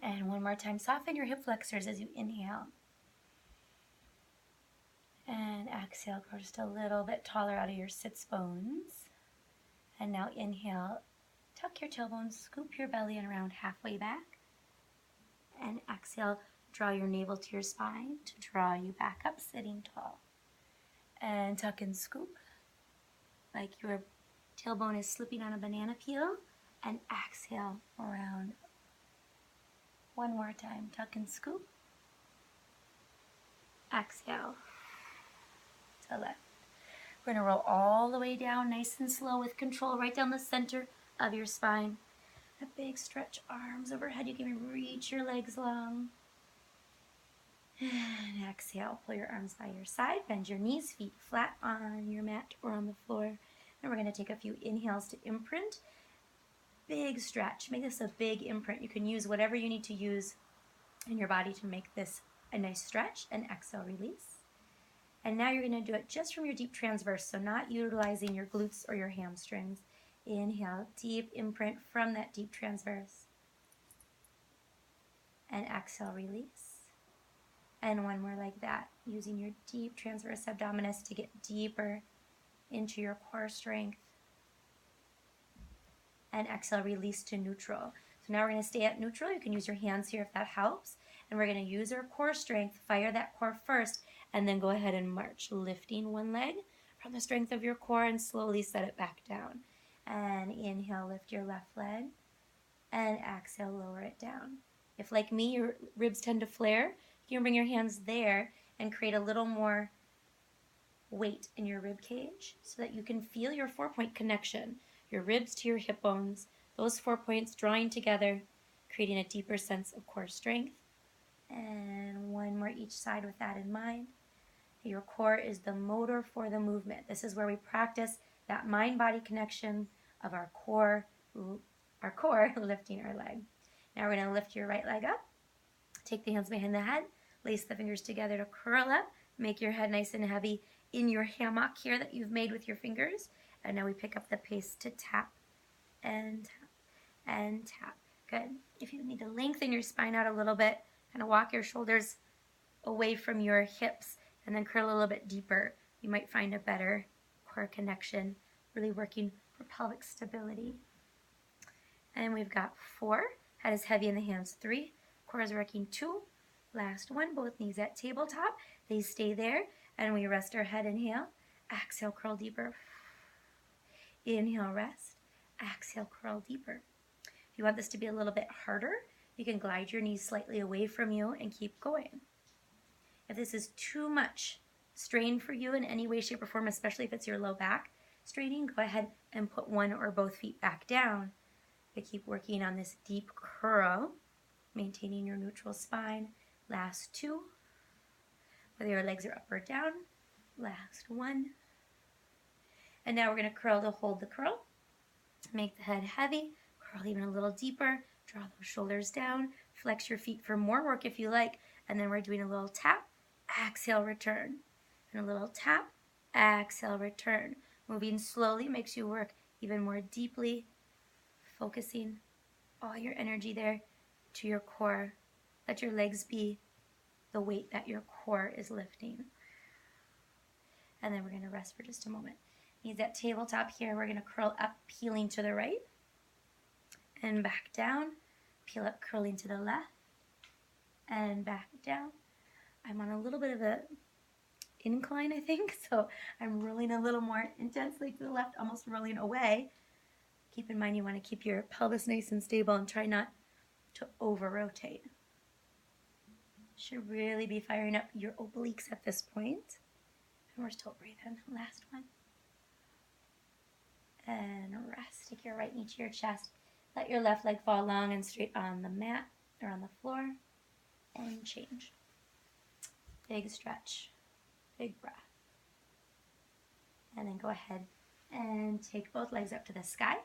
And one more time, soften your hip flexors as you inhale. And exhale, grow just a little bit taller out of your sits bones. And now inhale, tuck your tailbones, scoop your belly in around halfway back. And exhale, draw your navel to your spine to draw you back up, sitting tall. And tuck and scoop, like your tailbone is slipping on a banana peel. And exhale, around. One more time, tuck and scoop. Exhale to left. We're going to roll all the way down, nice and slow with control, right down the center of your spine. A big stretch, arms overhead. You can reach your legs long. And exhale, pull your arms by your side, bend your knees, feet flat on your mat or on the floor. And we're going to take a few inhales to imprint. Big stretch, make this a big imprint. You can use whatever you need to use in your body to make this a nice stretch. And exhale, release. And now you're going to do it just from your deep transverse, so not utilizing your glutes or your hamstrings. Inhale, deep imprint from that deep transverse. And exhale, release. And one more like that, using your deep transverse abdominis to get deeper into your core strength. And exhale, release to neutral. So now we're going to stay at neutral. You can use your hands here if that helps. And we're going to use our core strength, fire that core first, and then go ahead and march, lifting one leg from the strength of your core and slowly set it back down. And inhale, lift your left leg, and exhale, lower it down. If, like me, your ribs tend to flare, you can bring your hands there and create a little more weight in your rib cage so that you can feel your 4-point connection, your ribs to your hip bones, those 4 points drawing together, creating a deeper sense of core strength. And one more each side with that in mind. Your core is the motor for the movement. This is where we practice that mind-body connection of our core lifting our leg. Now we're going to lift your right leg up. Take the hands behind the head. Lace the fingers together to curl up. Make your head nice and heavy in your hammock here that you've made with your fingers. And now we pick up the pace to tap and tap and tap. Good. If you need to lengthen your spine out a little bit, kind of walk your shoulders away from your hips and then curl a little bit deeper. You might find a better core connection, really working for pelvic stability. And we've got 4. Head is heavy in the hands. 3. Core is working. 2. Last one. Both knees at tabletop. They stay there. And we rest our head. Inhale. Exhale, curl deeper. Inhale, rest. Exhale, curl deeper. If you want this to be a little bit harder, you can glide your knees slightly away from you and keep going. If this is too much strain for you in any way, shape, or form, especially if it's your low back straining, go ahead and put one or both feet back down. But keep working on this deep curl, maintaining your neutral spine. Last 2. Whether your legs are up or down. Last 1. And now we're going to curl to hold the curl. Make the head heavy. Curl even a little deeper. Draw those shoulders down. Flex your feet for more work if you like. And then we're doing a little tap. Exhale, return. And a little tap. Exhale, return. Moving slowly makes you work even more deeply. Focusing all your energy there to your core. Let your legs be the weight that your core is lifting. And then we're going to rest for just a moment. Knees at tabletop here. We're going to curl up, peeling to the right. And back down. Peel up, curling to the left. And back down. I'm on a little bit of a incline, I think. So I'm rolling a little more intensely to the left, almost rolling away. Keep in mind you want to keep your pelvis nice and stable and try not to over-rotate. Should really be firing up your obliques at this point. And we're still breathing. Last one. And rest. Take your right knee to your chest. Let your left leg fall long and straight on the mat or on the floor. And change. Big stretch. Big breath. And then go ahead and take both legs up to the sky.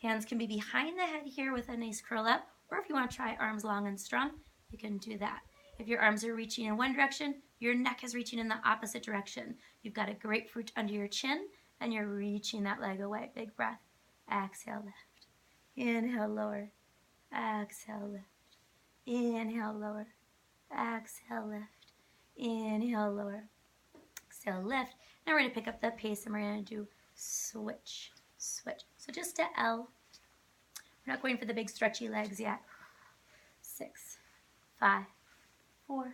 Hands can be behind the head here with a nice curl up. Or if you want to try arms long and strong, you can do that. If your arms are reaching in one direction, your neck is reaching in the opposite direction. You've got a grapefruit under your chin, and you're reaching that leg away. Big breath. Exhale, lift. Inhale, lower. Exhale, lift. Inhale, lower. Exhale, lift. Inhale, lower. Exhale, lift. Now we're going to pick up the pace and we're going to do switch, switch. So just to L. We're not going for the big stretchy legs yet. 6, 5, 4,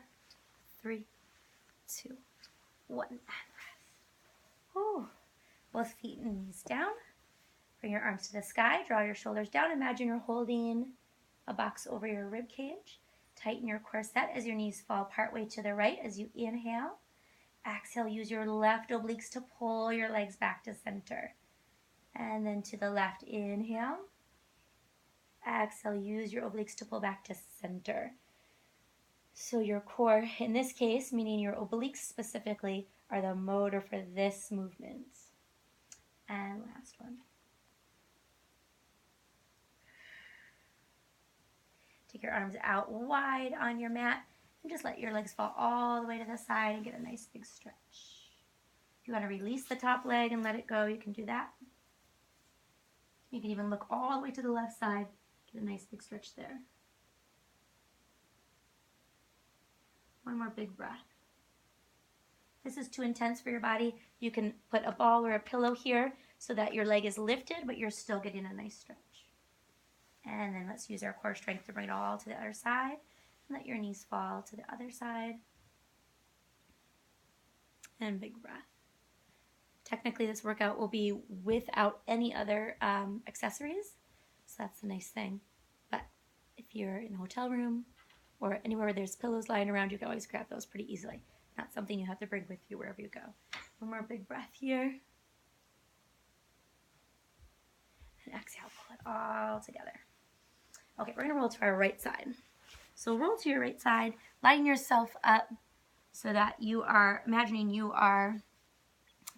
3, 2, 1. And rest. Ooh. Both feet and knees down. Bring your arms to the sky. Draw your shoulders down. Imagine you're holding a box over your rib cage. Tighten your corset as your knees fall partway to the right as you inhale. Exhale, use your left obliques to pull your legs back to center. And then to the left, inhale. Exhale, use your obliques to pull back to center. So your core, in this case, meaning your obliques specifically, are the motor for this movement. And last one. Take your arms out wide on your mat and just let your legs fall all the way to the side and get a nice big stretch. If you want to release the top leg and let it go, you can do that. You can even look all the way to the left side, get a nice big stretch there. One more big breath. If this is too intense for your body, you can put a ball or a pillow here so that your leg is lifted, but you're still getting a nice stretch. And then let's use our core strength to bring it all to the other side. Let your knees fall to the other side. And big breath. Technically, this workout will be without any other accessories. So that's the nice thing. But if you're in a hotel room or anywhere where there's pillows lying around, you can always grab those pretty easily. Not something you have to bring with you wherever you go. One more big breath here. And exhale, pull it all together. Okay, we're going to roll to our right side. So roll to your right side, line yourself up so that you are, imagining you are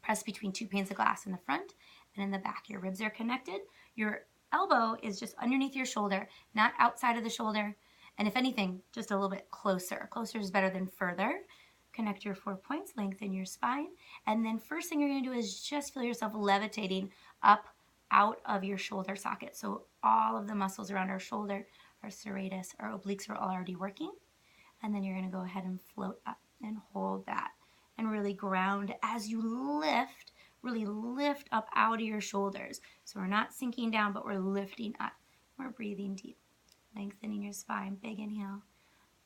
pressed between 2 panes of glass in the front and in the back. Your ribs are connected. Your elbow is just underneath your shoulder, not outside of the shoulder. And if anything, just a little bit closer. Closer is better than further. Connect your 4 points, lengthen your spine. And then first thing you're going to do is just feel yourself levitating up out of your shoulder socket. So all of the muscles around our shoulder, our serratus, our obliques are already working. And then you're going to go ahead and float up and hold that. And really ground as you lift, really lift up out of your shoulders. So we're not sinking down, but we're lifting up. We're breathing deep, lengthening your spine. Big inhale,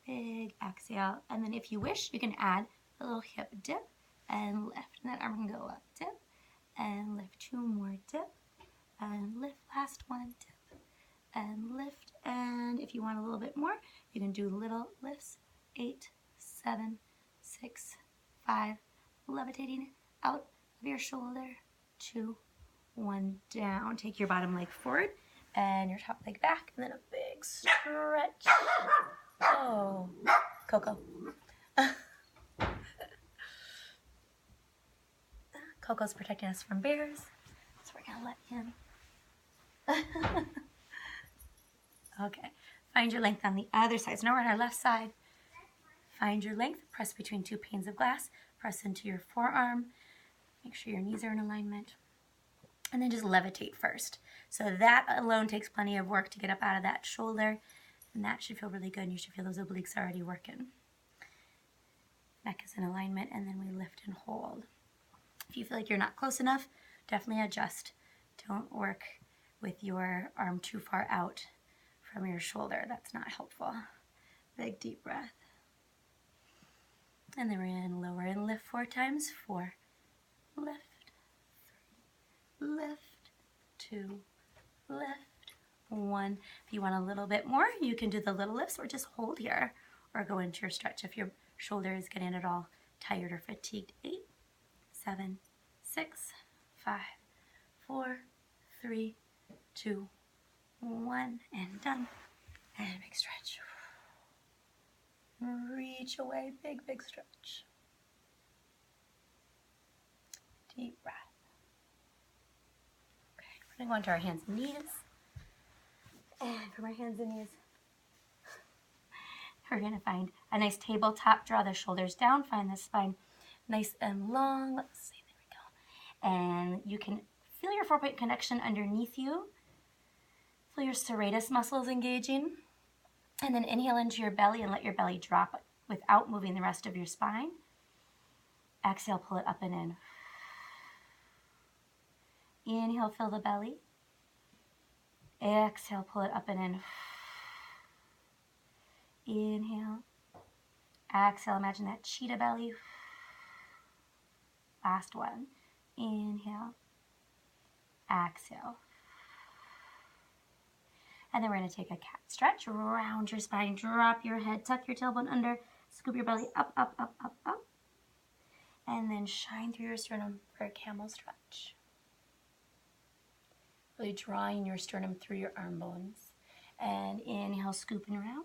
big exhale. And then if you wish, you can add a little hip dip and lift. And that arm can go up, dip, and lift. 2 more, dip, and lift. Last one, dip, and lift. And if you want a little bit more, you can do little lifts. 8, 7, 6, 5, levitating out of your shoulder. 2, 1, down. Take your bottom leg forward and your top leg back, and then a big stretch. Oh, Coco. Coco's protecting us from bears, so we're gonna let him. Okay, find your length on the other side. So now we're on our left side. Find your length, press between 2 panes of glass, press into your forearm, make sure your knees are in alignment, and then just levitate first. So that alone takes plenty of work to get up out of that shoulder, and that should feel really good, and you should feel those obliques already working. Neck is in alignment, and then we lift and hold. If you feel like you're not close enough, definitely adjust. Don't work with your arm too far out from your shoulder. That's not helpful. Big deep breath. And then we're going to lower and lift 4 times. 4, lift, 3, lift, 2, lift, 1. If you want a little bit more, you can do the little lifts or just hold here or go into your stretch if your shoulder is getting at all tired or fatigued. 8, 7, 6, 5, 4, 3, 2, 1, and done. And big stretch. Reach away, big, big stretch. Deep breath. Okay, we're going to go onto our hands and knees. And from our hands and knees, we're going to find a nice tabletop. Draw the shoulders down, find the spine nice and long. Let's see, there we go. And you can feel your 4-point connection underneath you. Feel your serratus muscles engaging. And then inhale into your belly and let your belly drop without moving the rest of your spine. Exhale, pull it up and in. Inhale, fill the belly. Exhale, pull it up and in. Inhale. Exhale, imagine that cheetah belly. Last one. Inhale. Exhale. And then we're going to take a cat stretch. Round your spine, drop your head, tuck your tailbone under, scoop your belly up, up, up, up, up. And then shine through your sternum for a camel stretch. Really drawing your sternum through your arm bones. And inhale, scooping around.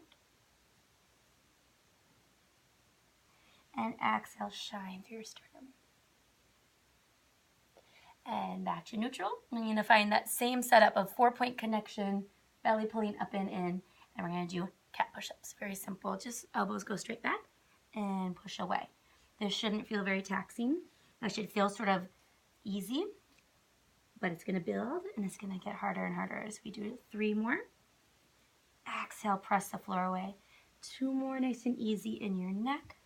And exhale, shine through your sternum. And back to neutral. I'm going to find that same setup of 4-point connection, belly pulling up and in. And we're going to do cat push-ups. Very simple. Just elbows go straight back and push away. This shouldn't feel very taxing. That should feel sort of easy. But it's going to build and it's going to get harder and harder as we do 3 more. Exhale, press the floor away. 2 more, nice and easy in your neck.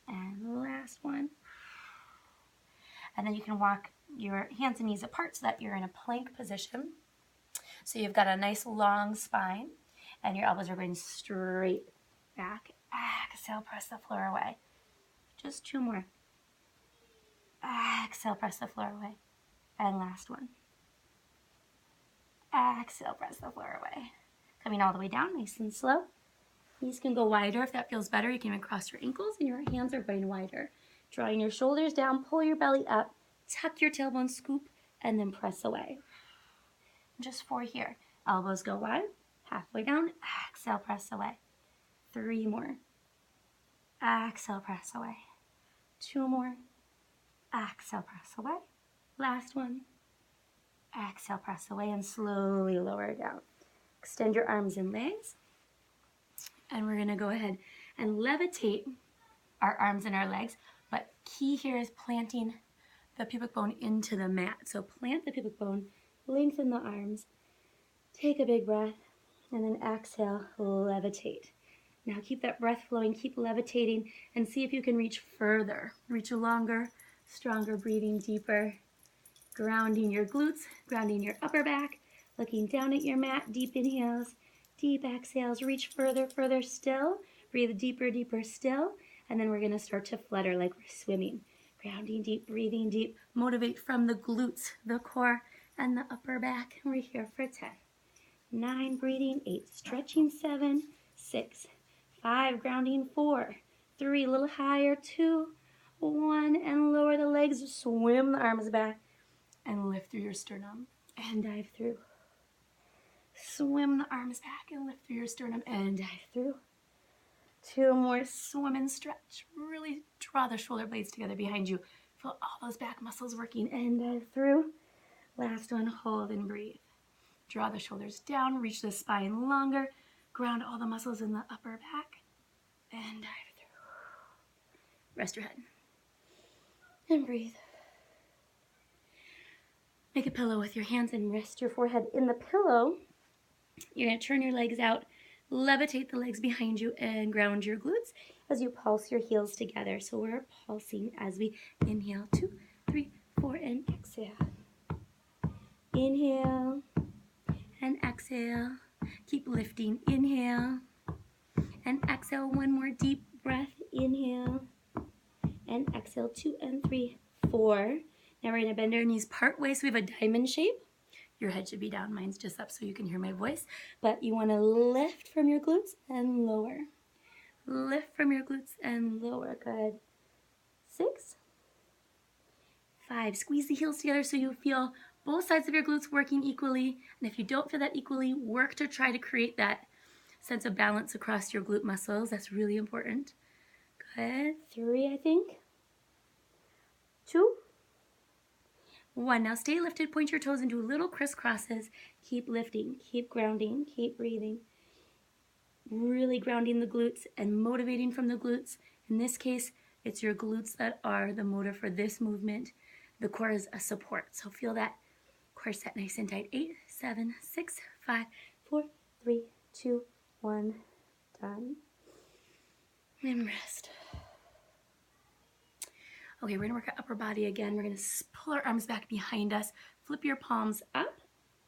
And last one. And then you can walk your hands and knees apart so that you're in a plank position. So you've got a nice long spine and your elbows are going straight back. Exhale, press the floor away. Just 2 more. Exhale, press the floor away. And last one. Exhale, press the floor away. Coming all the way down, nice and slow. Knees can go wider if that feels better. You can even cross your ankles and your hands are going wider. Drawing your shoulders down, pull your belly up, tuck your tailbone, scoop, and then press away. Just 4 here. Elbows go wide, halfway down. Exhale, press away. 3 more. Exhale, press away. 2 more. Exhale, press away. Last one. Exhale, press away and slowly lower it down. Extend your arms and legs. And we're going to go ahead and levitate our arms and our legs. But key here is planting the pubic bone into the mat. So plant the pubic bone, lengthen the arms, take a big breath, and then exhale, levitate. Now keep that breath flowing, keep levitating, and see if you can reach further. Reach longer, stronger, breathing deeper. Grounding your glutes, grounding your upper back, looking down at your mat, deep inhales, deep exhales, reach further, further still, breathe deeper, deeper still, and then we're going to start to flutter like we're swimming. Grounding deep, breathing deep, motivate from the glutes, the core, and the upper back. We're here for 10, 9, breathing, 8, stretching, 7, 6, 5, grounding, 4, 3, a little higher, 2, 1, and lower the legs, swim the arms back, and lift through your sternum and dive through. Swim the arms back and lift through your sternum and dive through. 2 more, swim and stretch. Really draw the shoulder blades together behind you. Feel all those back muscles working and dive through. Last one, hold and breathe. Draw the shoulders down, reach the spine longer, ground all the muscles in the upper back, and dive through. Rest your head. And breathe. Make a pillow with your hands and rest your forehead in the pillow. You're going to turn your legs out, levitate the legs behind you, and ground your glutes as you pulse your heels together. So we're pulsing as we inhale, 2, 3, 4, and exhale. Inhale and exhale. Keep lifting. Inhale and exhale. 1 more deep breath. Inhale and exhale. 2 and 3, 4. Now we're going to bend our knees part way so we have a diamond shape. Your head should be down. Mine's just up so you can hear my voice. But you want to lift from your glutes and lower. Lift from your glutes and lower. Good. 6, 5. Squeeze the heels together so you feel both sides of your glutes working equally. And if you don't feel that equally, work to try to create that sense of balance across your glute muscles. That's really important. Good. 3, I think. 2. 1. Now stay lifted. Point your toes into little crisscrosses. Keep lifting. Keep grounding. Keep breathing. Really grounding the glutes and motivating from the glutes. In this case, it's your glutes that are the motor for this movement. The core is a support. So feel that core set nice and tight. 8, 7, 6, 5, 4, 3, 2, 1. Done. And rest. Okay, we're gonna work our upper body again. We're gonna pull our arms back behind us, flip your palms up,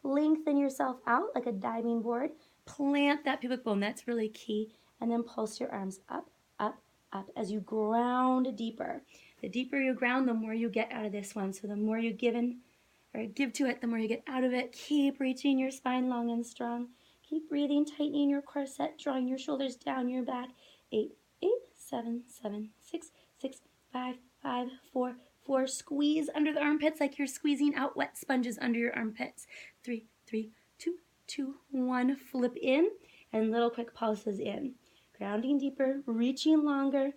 lengthen yourself out like a diving board, plant that pubic bone, that's really key, and then pulse your arms up, up, up as you ground deeper. The deeper you ground, the more you get out of this one. So the more you give to it, the more you get out of it. Keep reaching your spine long and strong. Keep breathing, tightening your corset, drawing your shoulders down your back. 8, 8, 7, 7, 6, 6, 5, 5, 4, 4. Squeeze under the armpits like you're squeezing out wet sponges under your armpits. 3, 3, 2, 2, 1. Flip in and little quick pulses in. Grounding deeper, reaching longer,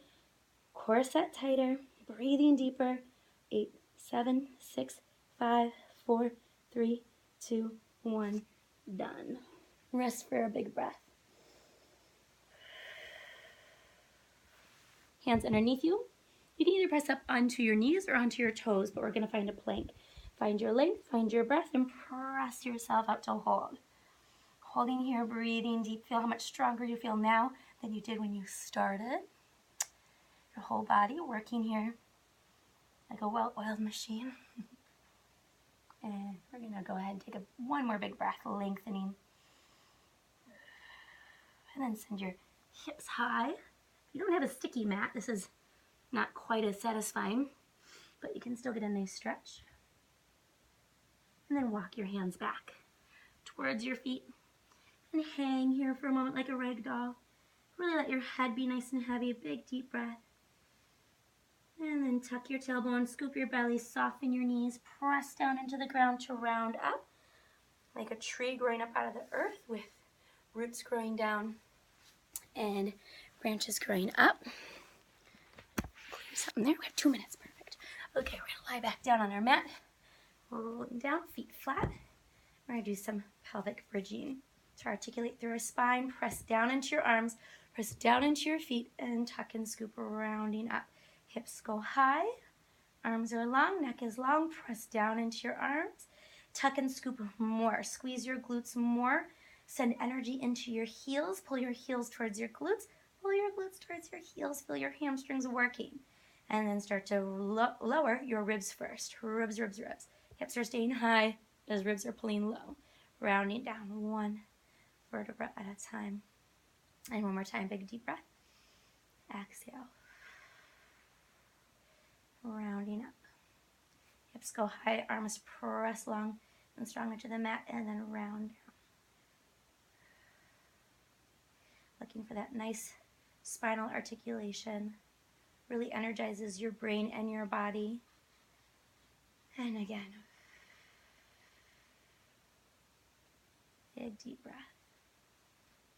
corset tighter, breathing deeper. 8, 7, 6, 5, 4, 3, 2, 1. Done. Rest for a big breath. Hands underneath you. You can either press up onto your knees or onto your toes, but we're going to find a plank. Find your length, find your breath, and press yourself out to hold. Holding here, breathing deep. Feel how much stronger you feel now than you did when you started. Your whole body working here like a well-oiled machine. And we're going to go ahead and take one more big breath, lengthening. And then send your hips high. If you don't have a sticky mat, this is not quite as satisfying, but you can still get a nice stretch. And then walk your hands back towards your feet and hang here for a moment like a rag doll. Really let your head be nice and heavy. Big deep breath. And then tuck your tailbone, scoop your belly, soften your knees, press down into the ground to round up like a tree growing up out of the earth with roots growing down and branches growing up. Clear something there. We have 2 minutes. Perfect. Okay, we're going to lie back down on our mat. Rolling down, feet flat. We're going to do some pelvic bridging to articulate through our spine. Press down into your arms, press down into your feet, and tuck and scoop, rounding up. Hips go high, arms are long, neck is long. Press down into your arms, tuck and scoop more. Squeeze your glutes more. Send energy into your heels. Pull your heels towards your glutes. Pull your glutes towards your heels. Feel your hamstrings working. And then start to lower your ribs first. Ribs, ribs, ribs. Hips are staying high as ribs are pulling low. Rounding down, 1 vertebra at a time. And one more time, big deep breath. Exhale. Rounding up. Hips go high, arms press long and strong into the mat, and then round down. Looking for that nice spinal articulation. Really energizes your brain and your body. And again. Big deep breath.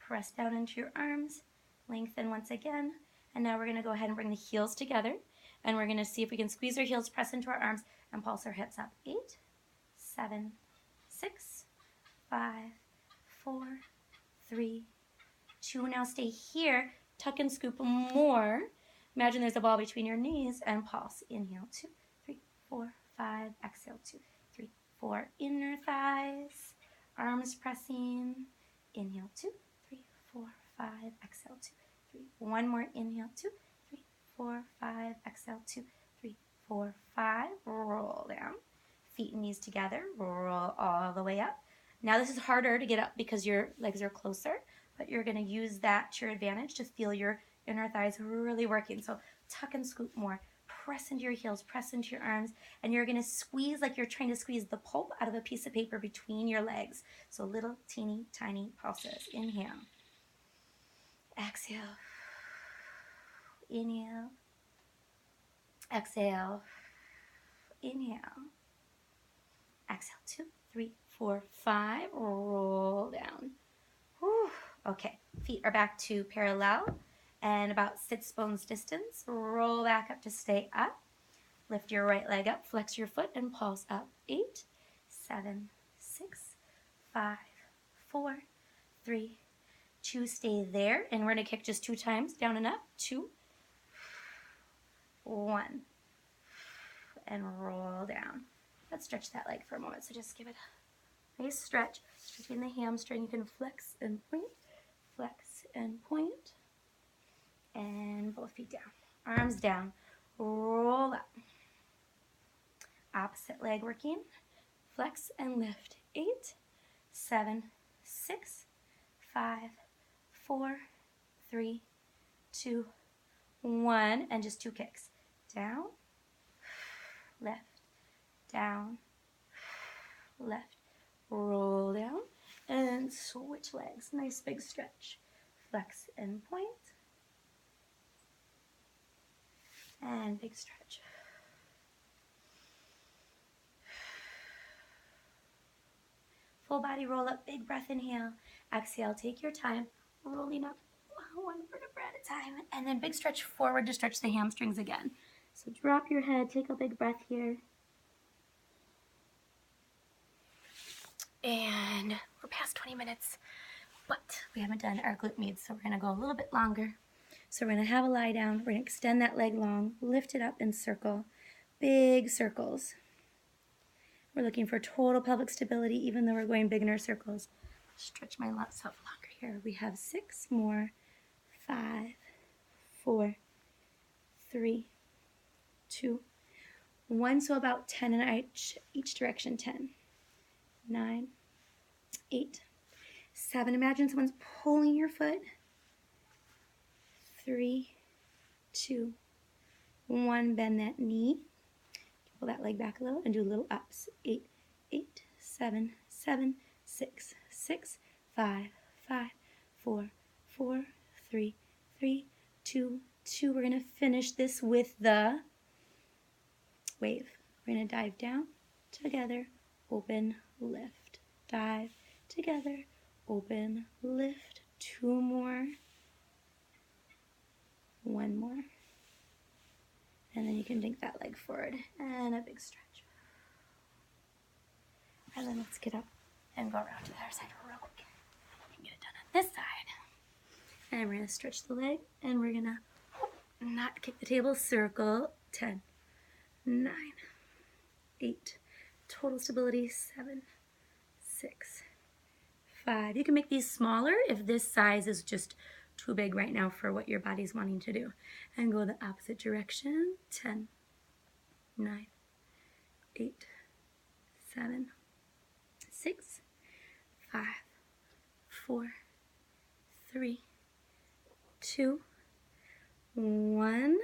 Press down into your arms. Lengthen once again. And now we're going to go ahead and bring the heels together. And we're going to see if we can squeeze our heels, press into our arms, and pulse our hips up. 8, 7, 6, 5, 4, 3, 2. Now stay here. Tuck and scoop more. Imagine there's a ball between your knees and pulse. Inhale, 2, 3, 4, 5. Exhale, 2, 3, 4. Inner thighs. Arms pressing. Inhale, 2, 3, 4, 5. Exhale, 2, 3. One more. Inhale, 2, 3, 4, 5. Exhale, 2, 3, 4, 5. Roll down. Feet and knees together. Roll all the way up. Now this is harder to get up because your legs are closer, but you're going to use that to your advantage to feel your inner thighs really working. So tuck and scoop more. Press into your heels, press into your arms, and you're going to squeeze like you're trying to squeeze the pulp out of a piece of paper between your legs. So little teeny tiny pulses. Inhale. Exhale. Inhale. Exhale. Inhale. Exhale. 2, 3, 4, 5. Roll down. Whew. Okay, feet are back to parallel and about sits bones distance. Roll back up to stay up. Lift your right leg up, flex your foot, and pulse up. 8, 7, 6, 5, 4, 3, 2. Stay there, and we're going to kick just 2 times, down and up. 2, 1, and roll down. Let's stretch that leg for a moment, so just give it a nice stretch. Stretching the hamstring, you can flex and point, flex flex and point, and both feet down. Arms down, roll up. Opposite leg working, flex and lift. 8, 7, 6, 5, 4, 3, 2, 1, and just 2 kicks. Down, left, down, left, roll down, and switch legs. Nice big stretch. Flex and point, and big stretch. Full body roll up, big breath, inhale. Exhale, take your time, rolling up one vertebra at a time, and then big stretch forward to stretch the hamstrings again. So drop your head, take a big breath here. And we're past 20 minutes, but we haven't done our glute med, so we're gonna go a little bit longer. So we're gonna have a lie down, we're gonna extend that leg long, lift it up and circle, big circles. We're looking for total pelvic stability, even though we're going beginner circles. Stretch myself longer here. We have 6 more. 5, 4, 3, 2, 1. So about 10 in each direction. 10, 9, 8, 7. Imagine someone's pulling your foot. 3, 2, 1. Bend that knee. Pull that leg back a little and do little ups. 8, 8, 7, 7, 6, 6, 5, 5, 4, 4, 3, 3, 2, 2. We're going to finish this with the wave. We're going to dive down, together, open, lift. Dive, together, open, lift. 2 more. 1 more. And then you can dink that leg forward and a big stretch. And then let's get up and go around to the other side real quick. And get it done on this side. And we're going to stretch the leg and we're going to not kick the table, circle. 10, 9, 8, total stability. 7, 6, 5. You can make these smaller if this size is just too big right now for what your body's wanting to do. And go the opposite direction. 10, 9, 8, 7, 6, 5, 4, 3, 2, 1.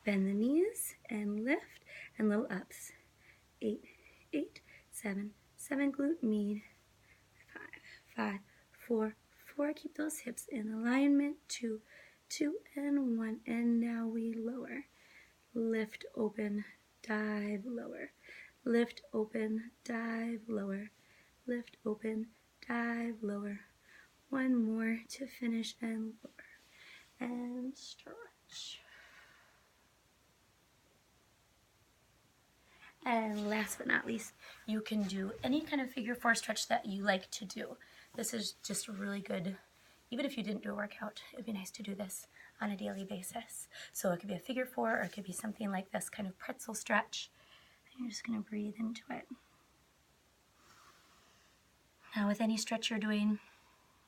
Bend the knees and lift and little ups. 8, 8, 7, 7. Glute med. 5, 5, 4, 4. Keep those hips in alignment. 2, 2, and 1. And now we lower. Lift, open, dive, lower. Lift, open, dive, lower. Lift, open, dive, lower. 1 more to finish and lower. And stretch. And last but not least, you can do any kind of figure 4 stretch that you like to do. This is just really good. Even if you didn't do a workout, it'd be nice to do this on a daily basis. So it could be a figure 4 or it could be something like this kind of pretzel stretch. And you're just going to breathe into it. Now with any stretch you're doing,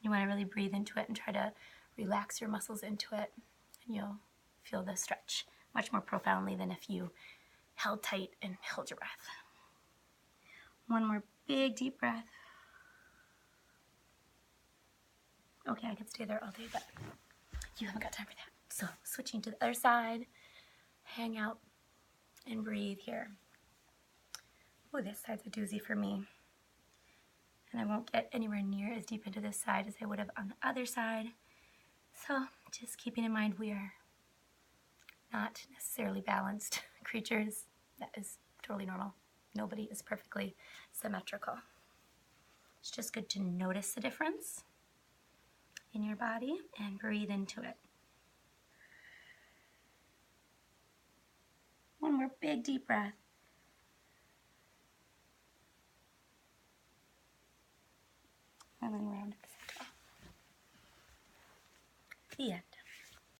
you want to really breathe into it and try to relax your muscles into it. And you'll feel the stretch much more profoundly than if you held tight and held your breath. 1 more big deep breath. Okay, I could stay there all day, but you haven't got time for that. So switching to the other side, hang out and breathe here. Oh, this side's a doozy for me. And I won't get anywhere near as deep into this side as I would have on the other side. So just keeping in mind we are not necessarily balanced creatures. That is totally normal. Nobody is perfectly symmetrical. It's just good to notice the difference in your body and breathe into it. 1 more big deep breath. And then round to the center. The end.